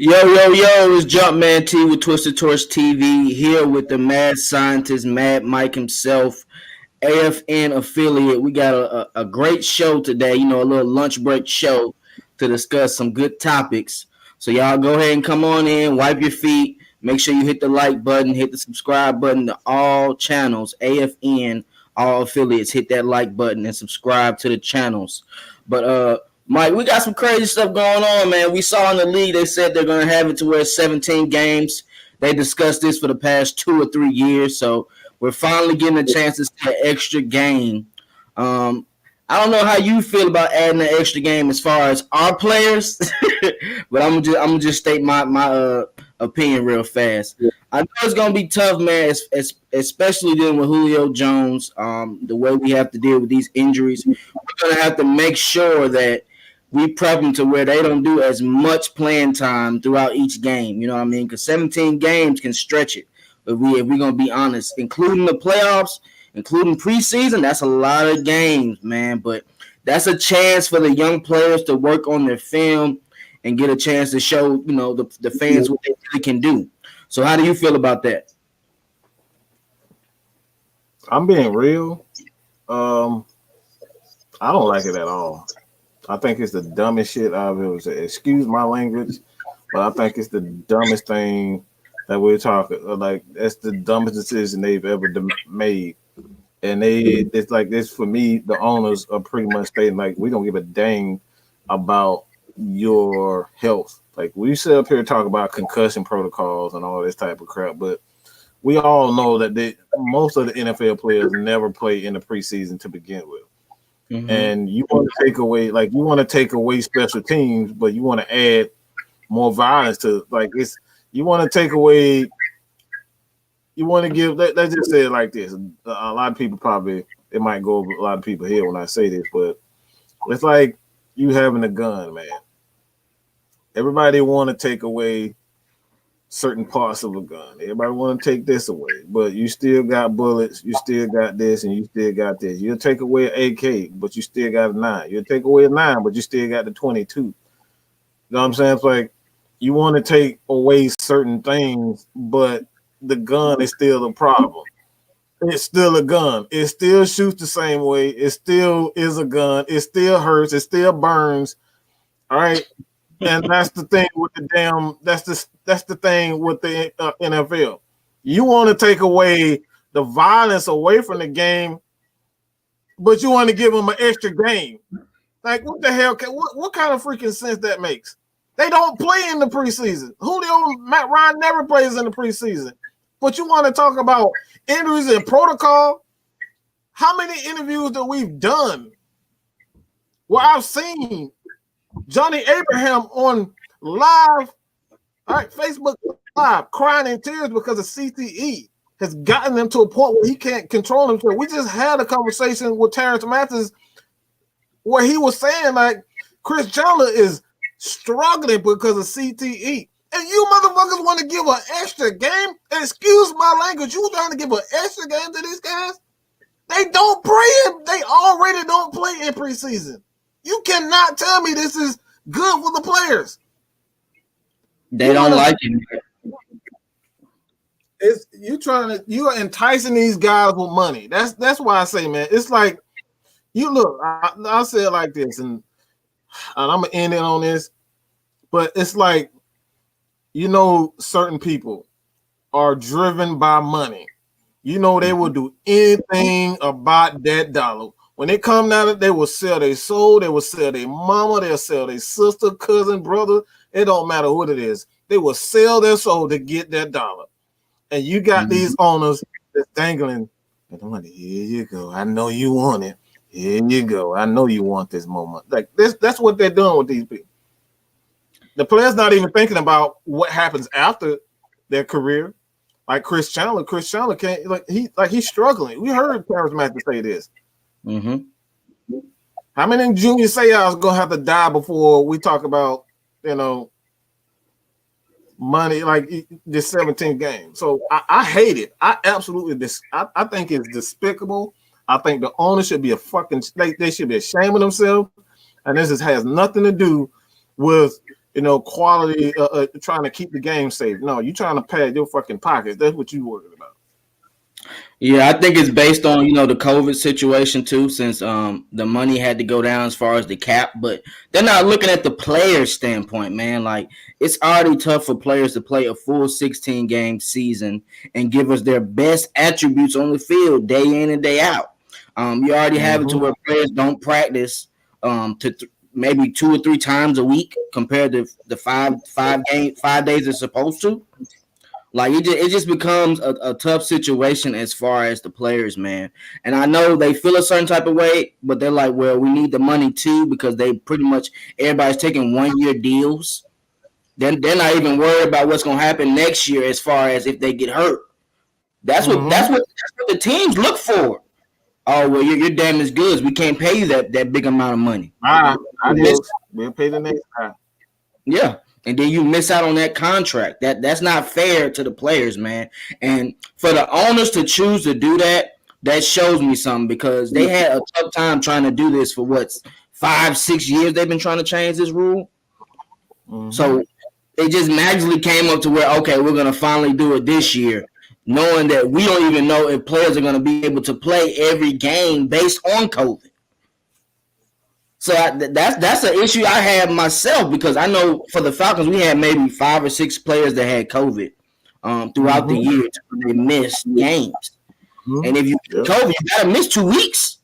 Yo, it's Jumpman T with Twisted Torch TV here with the mad scientist, Mad Mike himself, AFN affiliate. We got a great show today, a little lunch break show to discuss some good topics. So, y'all go ahead and come on in, wipe your feet, make sure you hit the like button, hit the subscribe button to all channels, AFN, all affiliates. Hit that like button and subscribe to the channels. But, Mike, we got some crazy stuff going on, man. We saw in the league they said they're going to have it to where 17 games. They discussed this for the past 2 or 3 years, so we're finally getting a chance to see an extra game. I don't know how you feel about adding an extra game as far as our players, but I'm gonna just state my opinion real fast. I know it's gonna be tough, man, especially dealing with Julio Jones. The way we have to deal with these injuries, we're gonna have to make sure that we prep them to where they don't do as much playing time throughout each game. You know what I mean? Because 17 games can stretch it. If we're going to be honest, including the playoffs, including preseason, that's a lot of games, man. But that's a chance for the young players to work on their film and get a chance to show, the fans what they really can do. So how do you feel about that? I'm being real. I don't like it at all. I think it's the dumbest shit I've ever said. Excuse my language, but I think it's the dumbest thing that we're talking. Like, that's the dumbest decision they've ever made. And it's like this for me. The owners are pretty much stating like, we don't give a dang about your health. Like, we sit up here and talk about concussion protocols and all this type of crap, but we all know that most of the NFL players never play in the preseason to begin with. Mm-hmm. And you want to take away special teams, but you want to add more violence to you want to take away. You want to give. Let's just say it like this. A lot of people probably it might go over a lot of people here when I say this, but it's like you having a gun, man. Everybody want to take away certain parts of a gun. Everybody want to take this away, but you still got bullets, you still got this, and you still got this. You'll take away an AK, but you still got a 9. You'll take away a 9, but you still got the 22. You know what I'm saying? It's like you want to take away certain things, but the gun is still a problem. It's still a gun. It still shoots the same way. It still is a gun. It still hurts. It still burns. All right. And that's the thing with that's the thing with the NFL. You want to take away the violence away from the game, but you want to give them an extra game. Like, what the hell? What kind of freaking sense that makes? They don't play in the preseason. Matt Ryan never plays in the preseason. But you want to talk about injuries and protocol? How many interviews that we've done where I've seen Johnny Abraham on live, all right, Facebook Live, crying in tears because of CTE has gotten him to a point where he can't control himself. We just had a conversation with Terrence Mathis where he was saying like Chris Chandler is struggling because of CTE. And you motherfuckers want to give an extra game? Excuse my language. You trying to give an extra game to these guys? They don't play. They already don't play in preseason. You cannot tell me this is good for the players. They don't like it. You are enticing these guys with money. That's why I say, man, it's like you look. I'll say it like this, and I'm gonna end it on this, but it's like certain people are driven by money. They will do anything about that dollar. When they come down, they will sell their soul. They will sell their mama. They'll sell their sister, cousin, brother. It don't matter what it is. They will sell their soul to get that dollar. And you got these owners that's dangling. Here you go. I know you want it. Here you go. I know you want this moment. Like this. That's what they're doing with these people. The player's not even thinking about what happens after their career. Like Chris Chandler can't he's struggling. We heard Terrence Mathis say this. Mm-hmm. How many Junior Seau's gonna have to die before we talk about money like this 17 game? So I hate it. I absolutely I think it's despicable. I think the owner should be they should be ashamed of themselves, and this has nothing to do with quality, trying to keep the game safe. No, you trying to pad your fucking pockets. That's what you worried about. Yeah, I think it's based on the COVID situation too, since the money had to go down as far as the cap, but they're not looking at the player standpoint, man. Like it's already tough for players to play a full 16 game season and give us their best attributes on the field day in and day out. You already have it to where players don't practice maybe 2 or 3 times a week compared to the 5 days they're supposed to. Like it just becomes a tough situation as far as the players, man. And I know they feel a certain type of way, but they're like, well, we need the money too because they pretty much everybody's taking 1-year deals. Then they're not even worried about what's gonna happen next year as far as if they get hurt. That's what the teams look for. Oh well, you're damaged goods. We can't pay you that big amount of money. We'll pay the next time. Yeah. And then you miss out on that contract. That's not fair to the players, man. And for the owners to choose to do that, that shows me something because they had a tough time trying to do this for 5-6 years. They've been trying to change this rule. So they just magically came up to where, okay, we're gonna finally do it this year, knowing that we don't even know if players are gonna be able to play every game based on COVID. So that's an issue I have myself because I know for the Falcons we had maybe 5 or 6 players that had COVID throughout the year. They missed games, and if you get COVID, you gotta miss 2 weeks.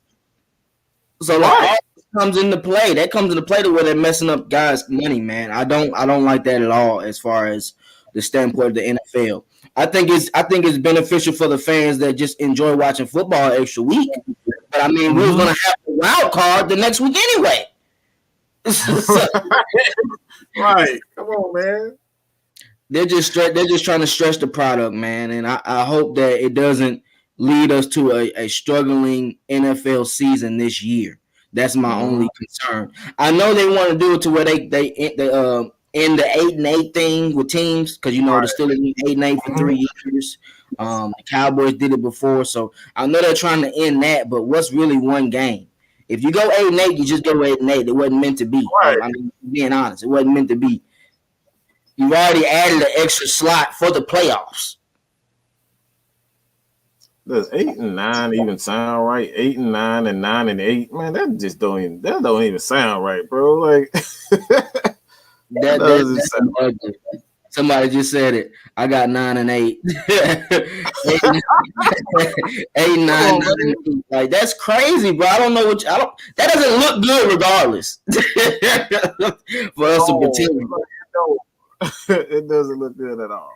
So like all this comes into play. That comes into play to where they're messing up guys' money, man. I don't like that at all as far as the standpoint of the NFL. I think it's beneficial for the fans that just enjoy watching football an extra week. But I mean, we was gonna have a wild card the next week anyway. Right. Come on, man. They're just trying to stretch the product, man. And I hope that it doesn't lead us to a struggling NFL season this year. That's my only concern. I know they want to do it to where they end the 8-8 thing with teams because they're still in 8-8 for 3 years. The Cowboys did it before, so I know they're trying to end that. But what's really one game? If you go 8-8, you just go 8-8. It wasn't meant to be. Right. I mean, being honest, it wasn't meant to be. You've already added an extra slot for the playoffs. Does 8-9 even sound right? 8-9 and 9-8, man, that don't even sound right, bro. Like that doesn't sound ugly. Somebody just said it. I got 9 and 8. 8, 9, 9. Like that's crazy, bro. I don't know that doesn't look good regardless. For us to continue. It doesn't look good at all.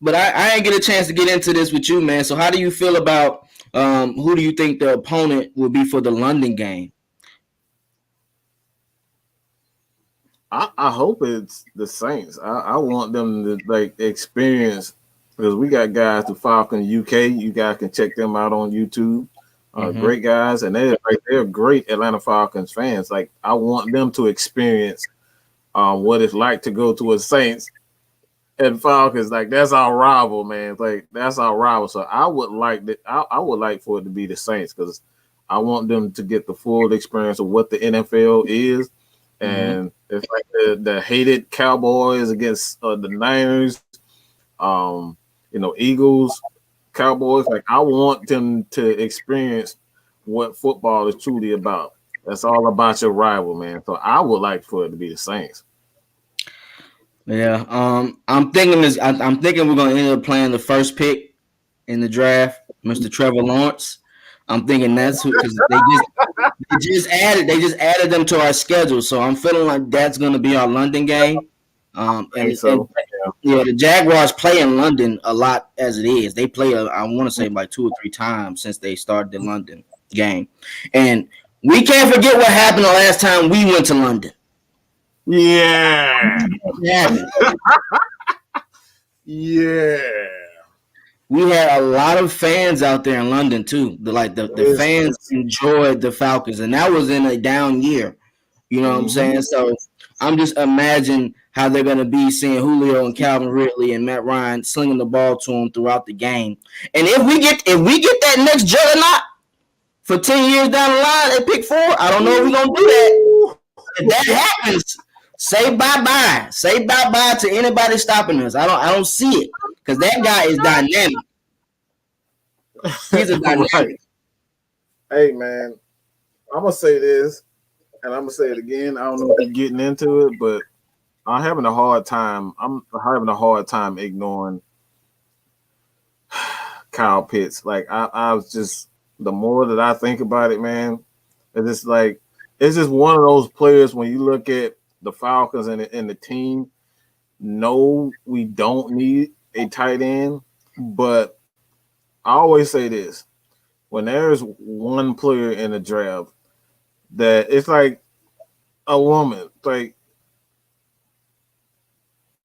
But I ain't get a chance to get into this with you, man. So how do you feel about who do you think the opponent will be for the London game? I hope it's the Saints. I want them to like experience because we got guys the Falcons UK. You guys can check them out on YouTube. Great guys, and they're great Atlanta Falcons fans. Like I want them to experience what it's like to go to a Saints and Falcons. Like that's our rival, man. Like that's our rival. So I would like that. I would like for it to be the Saints because I want them to get the full experience of what the NFL is. And it's like the hated Cowboys against the Niners, Eagles, Cowboys. Like I want them to experience what football is truly about. That's all about your rival, man. So I would like for it to be the Saints. Yeah, I'm thinking we're gonna end up playing the first pick in the draft, Mr. Trevor Lawrence. I'm thinking that's because they just added them to our schedule, so I'm feeling like that's going to be our London game. The Jaguars play in London a lot as it is. They play, I want to say, like 2 or 3 times since they started the London game, and we can't forget what happened the last time we went to London. Yeah. Yeah. We had a lot of fans out there in London too. The fans enjoyed the Falcons, and that was in a down year. You know what I'm saying? So I'm just imagining how they're gonna be seeing Julio and Calvin Ridley and Matt Ryan slinging the ball to them throughout the game. And if we get that next juggernaut for 10 years down the line at pick 4, I don't know if we're gonna do that. If that happens, Say bye-bye. Say bye-bye to anybody stopping us. I don't see it. Because that guy is dynamic. He's a dynamic. Right. Hey man, I'm gonna say this, and I'm gonna say it again. I don't know if you're getting into it, but I'm having a hard time. I'm having a hard time ignoring Kyle Pitts. Like I was just, the more that I think about it, man, it's just one of those players when you look at the Falcons and the team. No, we don't need a tight end, but I always say this: when there's one player in the draft that it's like a woman, like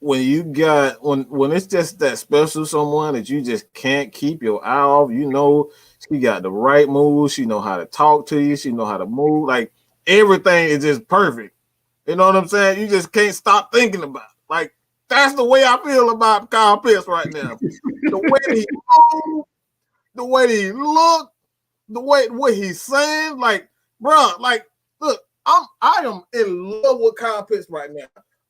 when you got when it's just that special someone that you just can't keep your eye off. You know, she got the right moves. She know how to talk to you. She know how to move. Like everything is just perfect. You know what I'm saying? You just can't stop thinking about it. Like that's the way I feel about Kyle Pitts right now. The way he moves, the way he look, the way what he's saying, like, bro, like, look, I am in love with Kyle Pitts right now.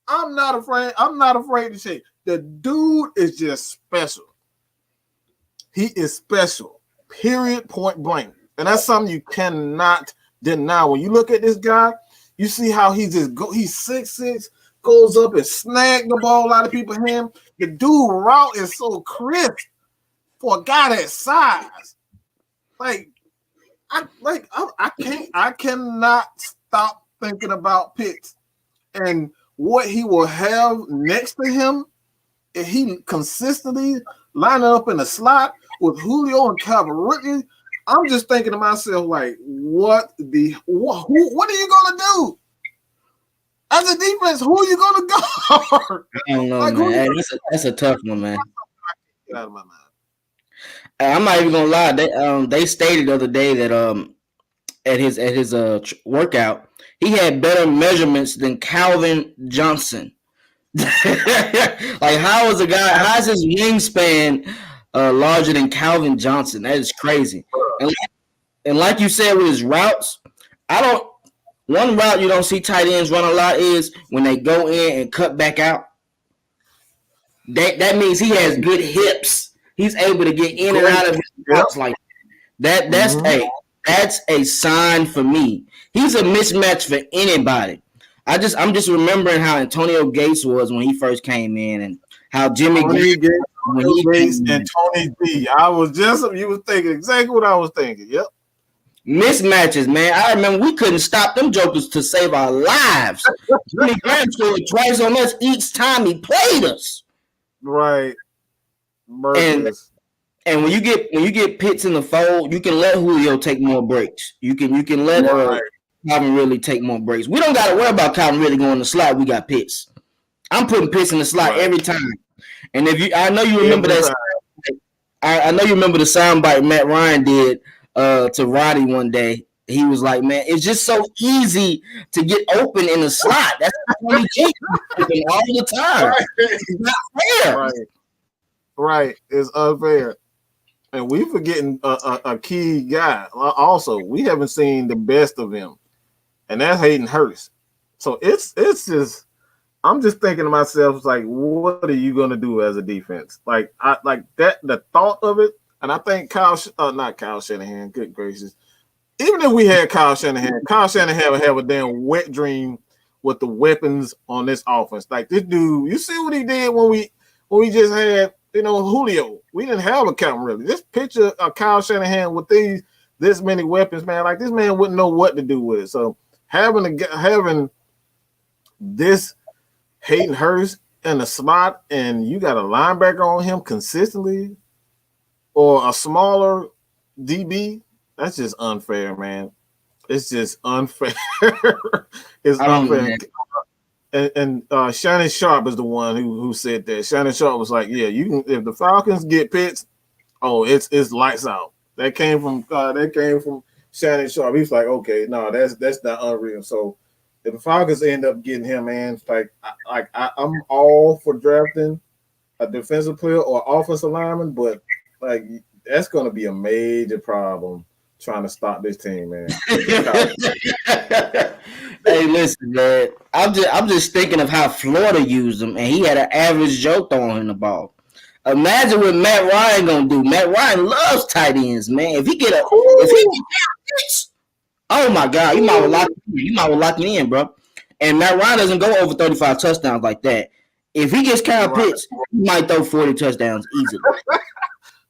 I'm not afraid to say the dude is just special. He is special. Period. Point blank. And that's something you cannot deny. When you look at this guy, you see how he's 6'6", goes up and snag the ball out of people's hand. The dude route is so crisp for a guy that size. I cannot stop thinking about Pitts and what he will have next to him if he consistently lining up in the slot with Julio and Calvin Ridley. I'm just thinking to myself, like, what are you gonna do? As a defense, who are you gonna guard? I don't know, like, man. That's a tough one, man. Get out of my mind. I'm not even gonna lie. They stated the other day that at his workout, he had better measurements than Calvin Johnson. Like, how is his wingspan larger than Calvin Johnson? That is crazy. And like you said with his routes, one route you don't see tight ends run a lot is when they go in and cut back out. That means he has good hips. He's able to get in and out of his routes like that. That's a sign for me. He's a mismatch for anybody. I'm just remembering how Antonio Gates was when he first came in, and how Jimmy Gates and Tony D. You was thinking exactly what I was thinking. Yep. Mismatches, man. I remember we couldn't stop them jokers to save our lives. Jimmy Graham scored twice on us each time he played us. Right. And when you get Pitts in the fold, you can let Julio take more breaks. You can let Calvin really take more breaks. We don't got to worry about Calvin really going to the slot. We got Pitts. I'm putting Pitts in the slot every time. And I know you remember that. I know you remember the soundbite Matt Ryan did to Roddy one day. He was like, "Man, it's just so easy to get open in the slot. That's what he all the time. It's not fair." Right. It's unfair. And we forgetting a key guy. Also, we haven't seen the best of him, and that's Hayden Hurst. So it's just, I'm just thinking to myself, like, what are you gonna do as a defense? Like, the thought of it, and I think not Kyle Shanahan. Good gracious, even if we had Kyle Shanahan would have a damn wet dream with the weapons on this offense. Like this dude, you see what he did when we just had. Julio. We didn't have a Calvin really. This picture of Kyle Shanahan with this many weapons, man, like this man wouldn't know what to do with it. So having this Hayden Hurst in the slot and you got a linebacker on him consistently or a smaller DB, that's just unfair, man. It's just unfair. It's unfair. And Shannon Sharp is the one who said that. Shannon Sharp was like, "Yeah, you can. If the Falcons get Pitts, it's lights out." That came from Shannon Sharp. He's like, "Okay, no, that's not unreal." So if the Falcons end up getting him, man, I'm all for drafting a defensive player or offensive lineman, but like that's going to be a major problem trying to stop this team, man. Hey, listen, man. I'm just thinking of how Florida used him, and he had an average Joe throwing the ball. Imagine what Matt Ryan gonna do. Matt Ryan loves tight ends, man. If he Ooh, get oh my God, ooh. you might well lock it in, bro. And Matt Ryan doesn't go over 35 touchdowns like that. If he gets Kyle Right. Pitts, he might throw 40 touchdowns easily.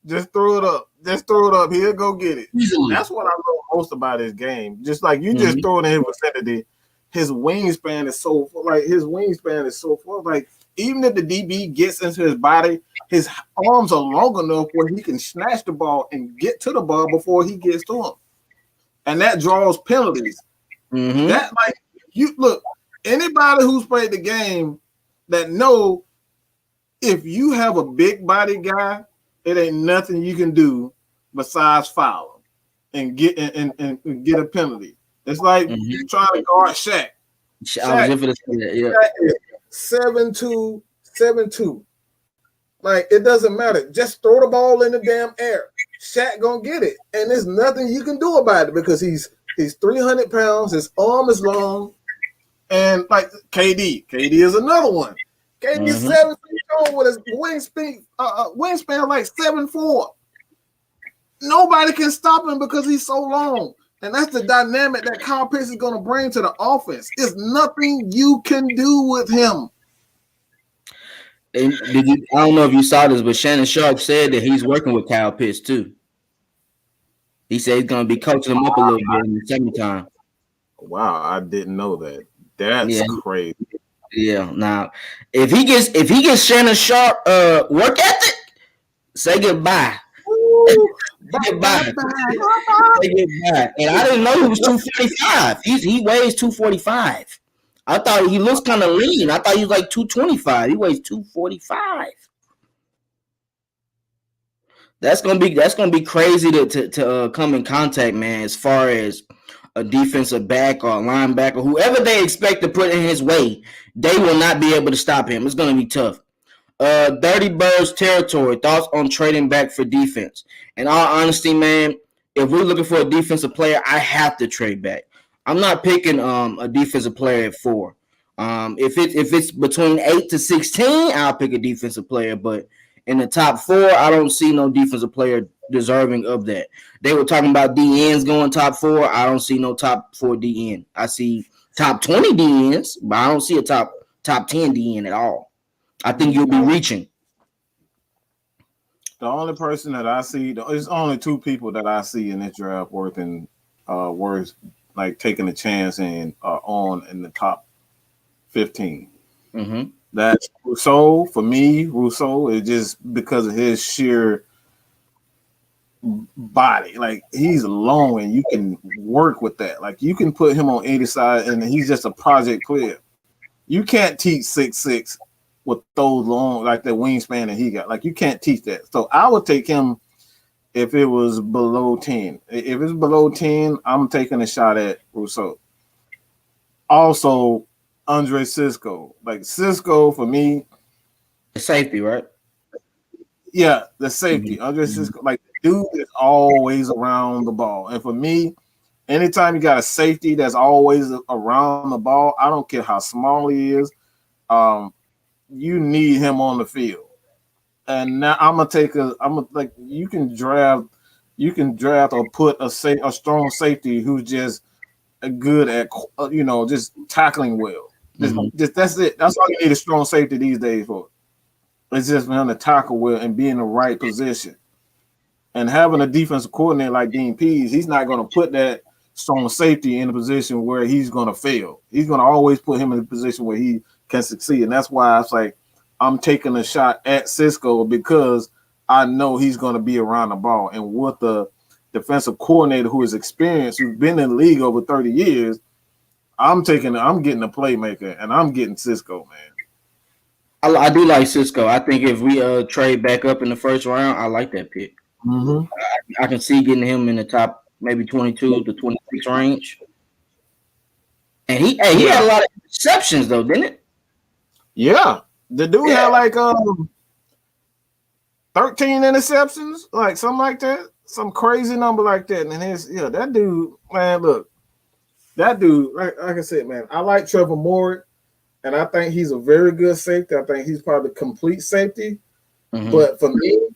Just throw it up. Just throw it up. He'll go get it. Easily. That's what I love most about his game. Just like you just Mm-hmm. throw it in his vicinity, his wingspan is so full. Like even if the DB gets into his body, his arms are long enough where he can snatch the ball and get to the ball before he gets to him. And that draws penalties. Mm-hmm. That like you look, anybody who's played the game that know if you have a big body guy, it ain't nothing you can do besides foul him and get a penalty. It's like trying to guard Shaq. I was just gonna say that. Yeah. Shaq is 7'2", 7'2". Like it doesn't matter. Just throw the ball in the damn air. Shaq gonna get it, and there's nothing you can do about it because he's 300 pounds. His arm is long, and like KD is another one. KD is 7 feet tall with his wingspan like 7'4". Nobody can stop him because he's so long. And that's the dynamic that Kyle Pitts is going to bring to the offense. There's nothing you can do with him. And I don't know if you saw this, but Shannon Sharp said that he's working with Kyle Pitts too. He said he's going to be coaching him up a little bit in the second time. Wow, I didn't know that. That's crazy. Yeah. Now, if he gets Shannon Sharp work ethic, say goodbye. Goodbye. And I didn't know he was 245. He weighs 245. I thought he looks kind of lean. I thought he was like 225. He weighs 245. That's gonna be crazy to come in contact, man. As far as a defensive back or a linebacker, whoever they expect to put in his way, they will not be able to stop him. It's gonna be tough. Dirty Birds territory. Thoughts on trading back for defense? In all honesty, man, if we're looking for a defensive player, I have to trade back. I'm not picking a defensive player at 4. If it's between 8 to 16, I'll pick a defensive player. But in the top 4, I don't see no defensive player deserving of that. They were talking about DNs going top 4. I don't see no top 4 DN. I see top 20 DNs, but I don't see a top 10 DN at all. I think you'll be reaching. The only person that I see, there's only 2 people that I see in this draft worth like taking a chance and on in the top 15. Mm-hmm. That's Rousseau. For me, Rousseau is just because of his sheer body. Like he's long and you can work with that. Like you can put him on 80 side and he's just a project player. You can't teach 6'6" with those long, like the wingspan that he got. Like you can't teach that. So I would take him if it was below 10. If it's below 10, I'm taking a shot at Rousseau. Also, Andre Cisco. Like Cisco for me. The safety, right? Yeah, the safety. Andre Cisco, like the dude is always around the ball. And for me, anytime you got a safety that's always around the ball, I don't care how small he is. You need him on the field. And now you can draft or put a strong safety who's just good at just tackling well. That's it. That's all you need a strong safety these days for. It's just for him to tackle well and be in the right position. And having a defensive coordinator like Dean Pease, he's not going to put that strong safety in a position where he's going to fail. He's going to always put him in a position where he can succeed. And that's why it's like I'm taking a shot at Cisco because I know he's going to be around the ball. And with the defensive coordinator who is experienced, who's been in the league over 30 years, I'm getting a playmaker, and I'm getting Cisco, man. I do like Cisco. I think if we trade back up in the first round, I like that pick. Mm-hmm. I can see getting him in the top maybe 22 to 26 range. And he had a lot of exceptions though, didn't it? Yeah. The dude had like 13 interceptions, like something like that. Some crazy number like that. And that dude, man, look, that dude, like I said, man, I like Trevor Moore, and I think he's a very good safety. I think he's probably complete safety. Mm-hmm. But for me,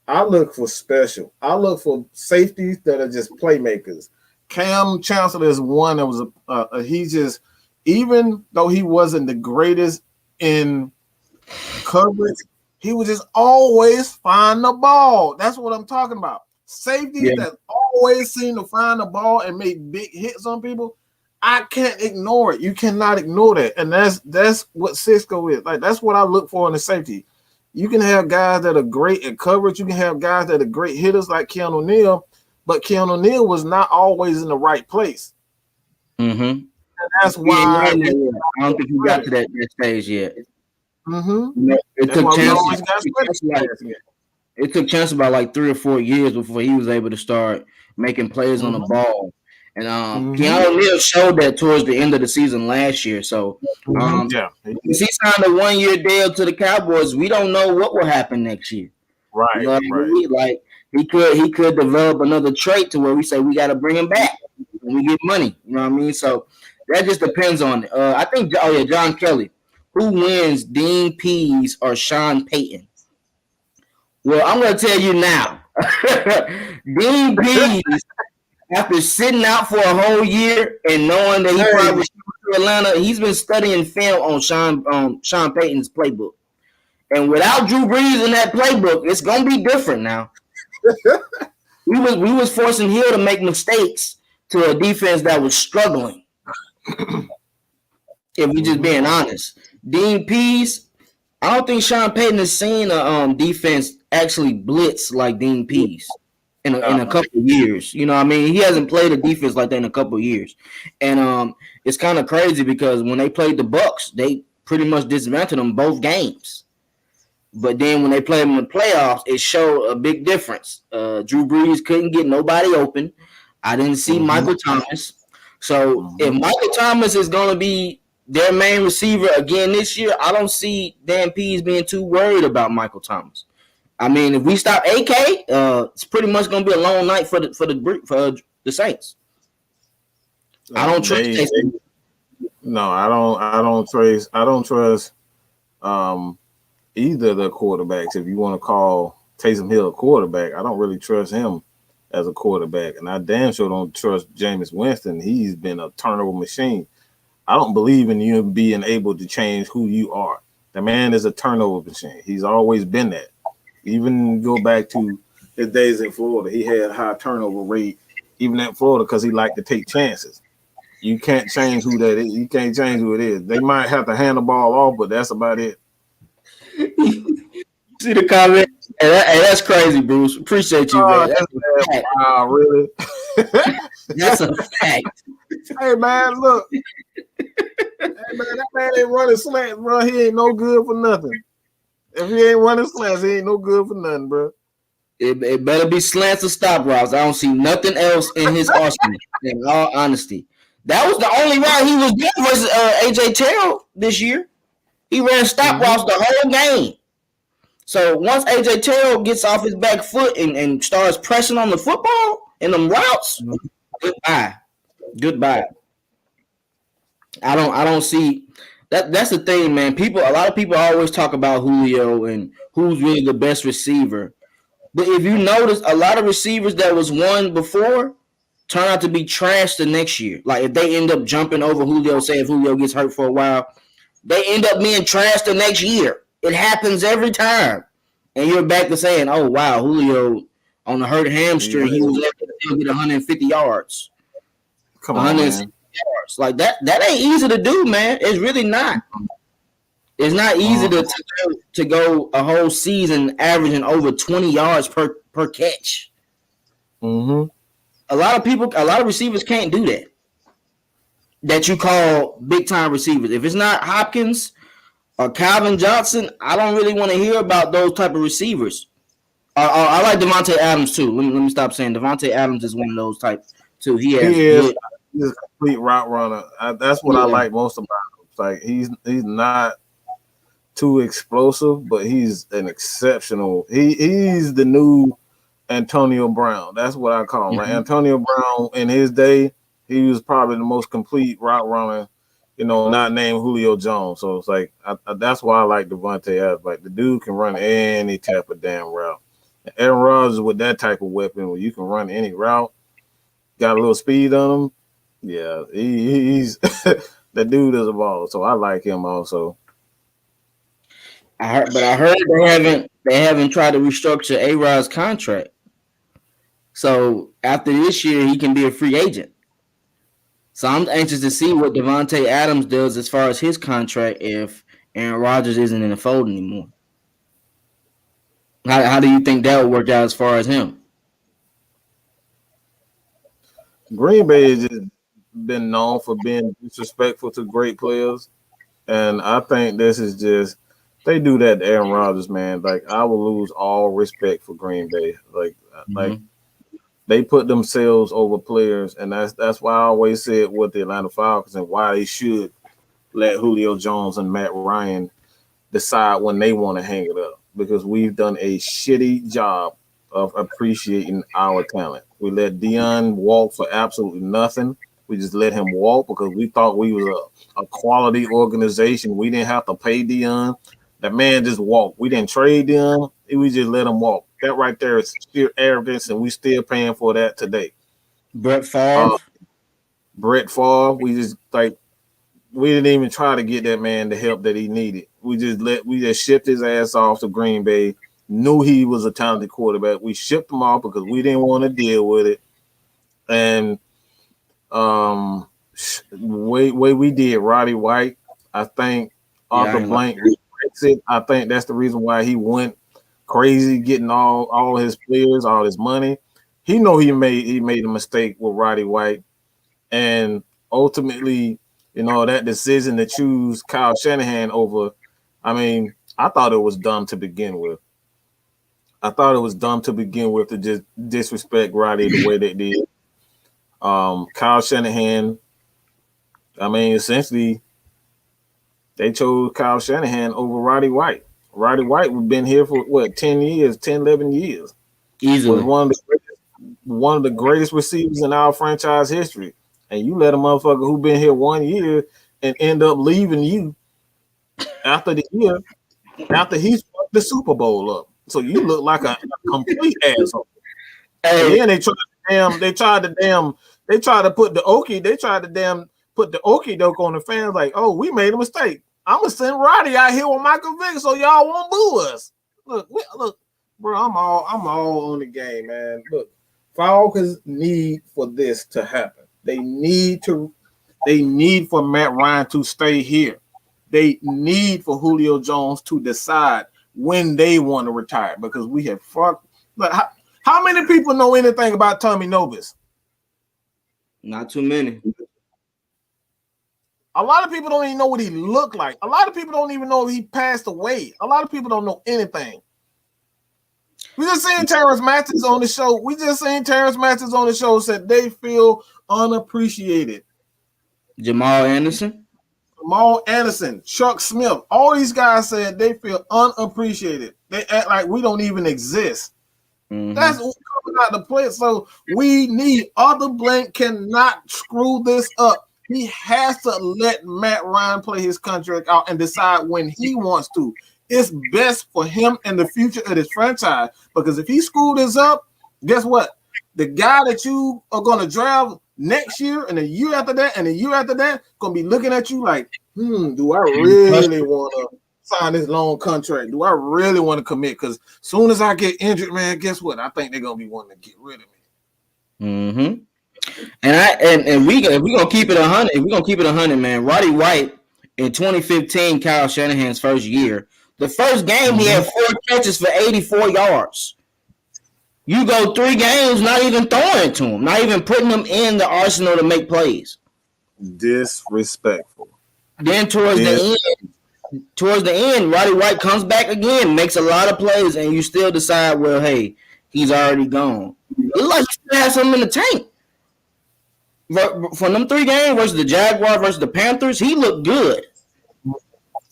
I look for special. I look for safeties that are just playmakers. Cam Chancellor is one that was he just, even though he wasn't the greatest in coverage, he would just always find the ball. That's what I'm talking about. Safeties that always seem to find the ball and make big hits on people. I can't ignore it. You cannot ignore that. And that's what Cisco is. Like, that's what I look for in the safety. You can have guys that are great at coverage. You can have guys that are great hitters like Keanu Neal, but Keanu Neal was not always in the right place. Mm-hmm. And that's why I don't think we got to that stage yet. Mm-hmm. It took Chance about like 3 or 4 years before he was able to start making plays on the ball. And Keanu Neal showed that towards the end of the season last year. So since he signed a 1-year deal to the Cowboys, we don't know what will happen next year. Right. You know what I mean? Like he could develop another trait to where we say we got to bring him back when we get money. You know what I mean? So that just depends on it. I think John Kelly. Who wins, Dean Pease or Sean Payton? Well, I'm going to tell you now. Dean Pease, after sitting out for a whole year and knowing that he probably should go to Atlanta, he's been studying film on Sean Payton's playbook. And without Drew Brees in that playbook, it's going to be different now. we was forcing Hill to make mistakes to a defense that was struggling. If we just being honest. Dean Pease, I don't think Sean Payton has seen a defense actually blitz like Dean Pease in a couple of years. You know what I mean? He hasn't played a defense like that in a couple of years. And it's kind of crazy because when they played the Bucs, they pretty much dismantled them both games. But then when they played them in the playoffs, it showed a big difference. Drew Brees couldn't get nobody open. I didn't see Michael Thomas. So if Michael Thomas is going to be their main receiver again this year, I don't see Dan Pease being too worried about Michael Thomas. I mean, if we stop AK, it's pretty much going to be a long night for the Saints. I don't trust Taysom. No, I don't trust either of the quarterbacks. If you want to call Taysom Hill a quarterback, I don't really trust him as a quarterback, and I damn sure don't trust Jameis Winston. He's been a turnover machine. I don't believe in you being able to change who you are. The man is a turnover machine. He's always been that. Even go back to his days in Florida, he had a high turnover rate, even at Florida, because he liked to take chances. You can't change who that is. You can't change who it is. They might have to hand the ball off, but that's about it. See the comment? Hey, that's crazy, Bruce. Appreciate you, man. Wow, really? That's a fact. Hey, man, look. Hey, man, that man ain't running slants, bro. He ain't no good for nothing. If he ain't running slants, he ain't no good for nothing, bro. It better be slants or stop routes. I don't see nothing else in his arsenal, in all honesty. That was the only route he was doing versus AJ Terrell this year. He ran stop routes the whole game. So once AJ Terrell gets off his back foot and starts pressing on the football in them routes, goodbye. I don't see that. That's the thing, man. A lot of people always talk about Julio and who's really the best receiver. But if you notice, a lot of receivers that was won before turn out to be trash the next year. Like if they end up jumping over Julio, say if Julio gets hurt for a while, they end up being trash the next year. It happens every time. And you're back to saying, oh, wow, Julio on the hurt hamstring, he was able to still get 150 yards. Come on, man. Yards. Like that ain't easy to do, man. It's really not. It's not easy to go a whole season averaging over 20 yards per catch. Mm-hmm. A lot of receivers can't do that. That you call big time receivers. If it's not Hopkins or Calvin Johnson, I don't really want to hear about those type of receivers. I like Devontae Adams too. Let me stop saying Devontae Adams is one of those types too. He's a complete route runner. That's what I like most about him. It's like he's not too explosive, but he's an exceptional. He's the new Antonio Brown. That's what I call him. Right? Antonio Brown in his day, he was probably the most complete route runner, not named Julio Jones. So it's like that's why I like Davante Adams. Like the dude can run any type of damn route. Aaron Rodgers with that type of weapon where you can run any route, got a little speed on him. Yeah, he's the dude is a baller. So I like him also. I heard they haven't tried to restructure A-Rod's contract. So after this year, he can be a free agent. So I'm anxious to see what Davante Adams does as far as his contract if Aaron Rodgers isn't in the fold anymore. How do you think that will work out as far as him? Green Bay has just been known for being disrespectful to great players. And I think this is just they do that to Aaron Rodgers, man. Like I will lose all respect for Green Bay. Like they put themselves over players, and that's why I always said with the Atlanta Falcons and why they should let Julio Jones and Matt Ryan decide when they want to hang it up, because we've done a shitty job of appreciating our talent. We let Deion walk for absolutely nothing. We just let him walk because we thought we was a quality organization. We didn't have to pay Deion. That man just walked. We didn't trade Deion. We just let him walk. That right there is sheer arrogance, and we still paying for that today. Brett Favre. We just we didn't even try to get that man the help that he needed. We just shipped his ass off to Green Bay. Knew he was a talented quarterback. We shipped him off because we didn't want to deal with it. And way we did Roddy White, I think Arthur Blank Brexit, I think that's the reason why he went crazy getting all his players, all his money. He know he made a mistake with Roddy White, and ultimately, that decision to choose Kyle Shanahan over, I thought it was dumb to begin with. To just disrespect Roddy the way they did. Kyle Shanahan, essentially, they chose Kyle Shanahan over Roddy White. Roddy White had been here for 10 years, 10, 11 years. Easily. Was one of the greatest receivers in our franchise history. And you let a motherfucker who been here 1 year and end up leaving you after the year, after he's fucked the Super Bowl up. So you look like a complete asshole. And then they tried to put the okey doke on the fans, like, oh, we made a mistake. I'm gonna send Roddy out here with Michael Vick so y'all won't boo us. Look, bro, I'm all on the game, man. Look, Falcons need for this to happen. They need for Matt Ryan to stay here. They need for Julio Jones to decide when they want to retire, because we have fucked. Look, how many people know anything about Tommy Nobis? Not too many. A lot of people don't even know what he looked like. A lot of people don't even know if he passed away. A lot of people don't know anything. We just seen Terrence Matthews on the show. Said they feel unappreciated. Jamal Anderson, Chuck Smith, all these guys said they feel unappreciated. They act like we don't even exist. Mm-hmm. That's coming out the play. So we need Arthur Blank cannot screw this up. He has to let Matt Ryan play his contract out and decide when he wants to. It's best for him and the future of this franchise, because if he screwed this up, guess what? The guy that you are going to draft next year and a year after that and a year after that going to be looking at you like, do I really want to sign this long contract? Do I really want to commit? Because soon as I get injured, man, guess what? I think they're going to be wanting to get rid of me. Mm-hmm. And we're gonna keep it 100. We're gonna keep it 100, man. Roddy White in 2015, Kyle Shanahan's first year. The first game he had 4 catches for 84 yards. You go 3 games, not even throwing it to him, not even putting him in the arsenal to make plays. Disrespectful. Then towards the end, Roddy White comes back again, makes a lot of plays, and you still decide, well, hey, he's already gone. It looks like he still has something in the tank. For them 3 games versus the Jaguars versus the Panthers, he looked good.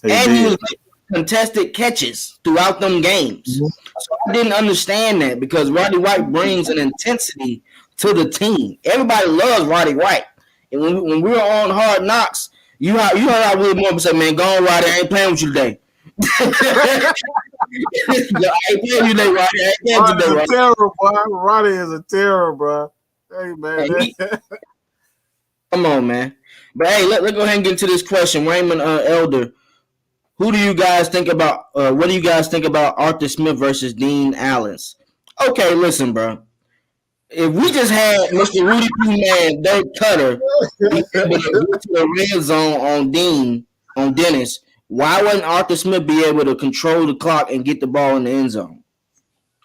He was making contested catches throughout them games. Mm-hmm. So I didn't understand that, because Roddy White brings an intensity to the team. Everybody loves Roddy White. And when we were on Hard Knocks, you heard how Will Morgan say, "Man, go on, Roddy. I ain't playing with you today." I ain't playing with you today, Roddy. I ain't playing with you today, Roddy's a terror, boy. Roddy is a terror, bro. Hey, man. Come on, man. But hey, let's go ahead and get into this question. Raymond Elder, who do you guys think about? What do you guys think about Arthur Smith versus Dean Allens? Okay, listen, bro. If we just had Mr. Rudy P. Man, Dirk Cutter, be able to get to the red zone on Dennis, why wouldn't Arthur Smith be able to control the clock and get the ball in the end zone?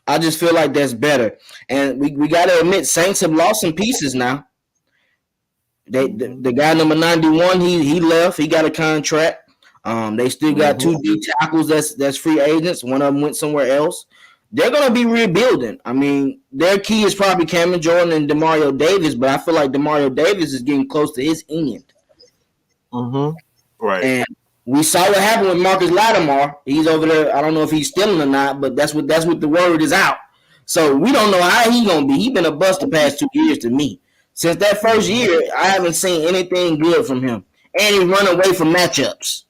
I just feel like that's better. And we got to admit, Saints have lost some pieces now. The guy number 91, he left. He got a contract. They still got two D tackles that's free agents. One of them went somewhere else. They're gonna be rebuilding. I mean, their key is probably Cameron Jordan and Demario Davis, but I feel like Demario Davis is getting close to his end. Right. And we saw what happened with Marcus Lattimore. He's over there. I don't know if he's stealing or not, but that's what the word is out. So we don't know how he's gonna be. He's been a bust the past 2 years to me. Since that first year, I haven't seen anything good from him. And he run away from matchups.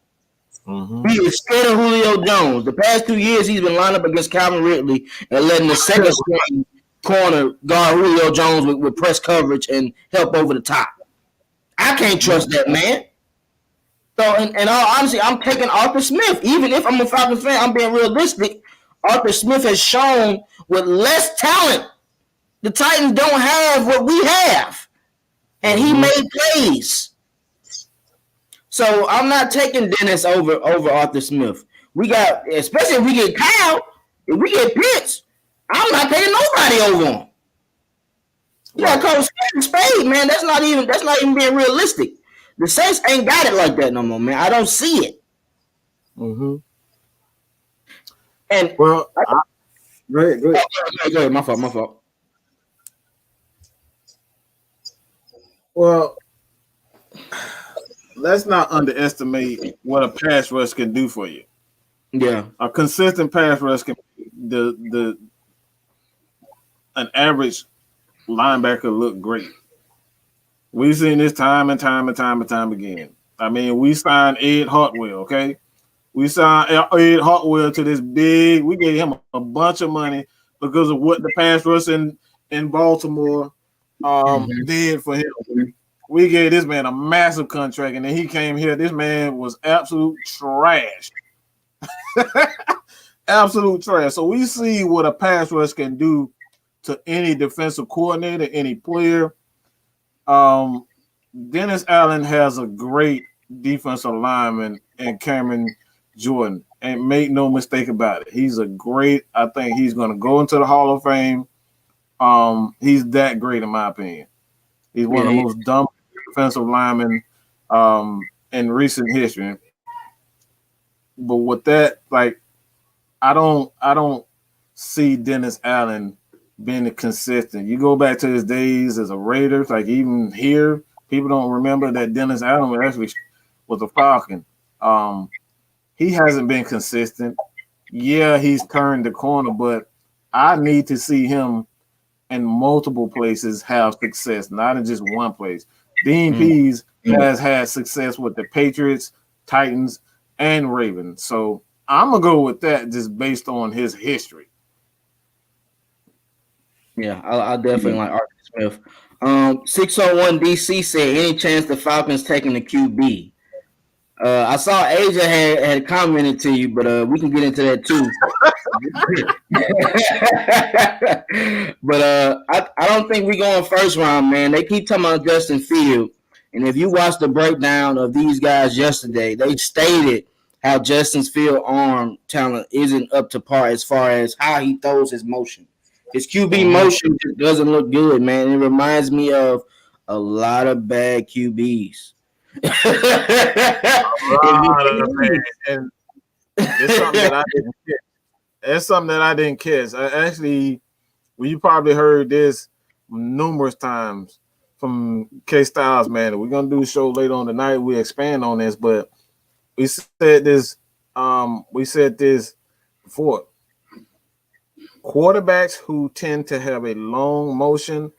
He was scared of Julio Jones. The past 2 years, he's been lined up against Calvin Ridley and letting the second string corner guard Julio Jones with press coverage and help over the top. I can't trust that man. So, in all honesty, I'm taking Arthur Smith. Even if I'm a Falcons fan, I'm being realistic. Arthur Smith has shown with less talent, the Titans don't have what we have. And he made plays. So I'm not taking Dennis over Arthur Smith. We got, especially if we get Kyle, if we get Pitts, I'm not taking nobody over him. You gotta call spade, man. That's not even being realistic. The Saints ain't got it like that no more, man. I don't see it. And well, go ahead. My fault. Well, let's not underestimate what a pass rush can do for you. Yeah, a consistent pass rush can an average linebacker look great. We've seen this time and time again. I mean, we signed Ed Hartwell, okay? We signed Ed Hartwell to this big. We gave him a bunch of money because of what the pass rush in Baltimore did for him. We gave this man a massive contract, and then he came here. This man was absolute trash. Absolute trash. So we see what a pass rush can do to any defensive coordinator, any player. Dennis Allen has a great defensive lineman in Cameron Jordan, and make no mistake about it. He's a great. I think he's going to go into the Hall of Fame. He's that great in my opinion. He's one of the most dumb defensive linemen in recent history. But with that, like, I don't see Dennis Allen being consistent. You go back to his days as a Raider, like even here, people don't remember that Dennis Allen actually was a Falcon. He hasn't been consistent. Yeah, he's turned the corner, but I need to see him in multiple places have success, not in just one place. Dean Pease has had success with the Patriots, Titans, and Ravens. So I'm going to go with that just based on his history. Yeah, I definitely like Arthur Smith. 601 DC said, any chance the Falcons taking the QB? I saw Asia had commented to you, but we can get into that too. But I don't think we're going first round, man. They keep talking about Justin Field. And if you watch the breakdown of these guys yesterday, they stated how Justin Field arm talent isn't up to par as far as how he throws his motion. His QB motion just doesn't look good, man. It reminds me of a lot of bad QBs. And it's something that I didn't catch. It's something that I didn't catch. You probably heard this numerous times from Kstlyz, man. We're gonna do a show later on tonight. We expand on this, but we said this. We said this before. Quarterbacks who tend to have a long motion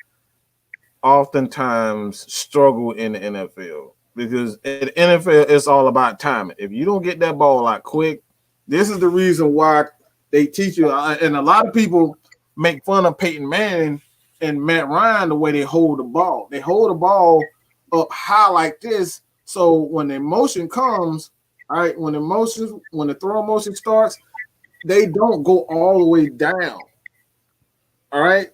oftentimes struggle in the NFL because in the NFL it's all about timing. If you don't get that ball out quick, this is the reason why they teach you. And a lot of people make fun of Peyton Manning and Matt Ryan the way they hold the ball. They hold the ball up high like this, so when the motion comes, all right, when the throw motion starts, they don't go all the way down. All right.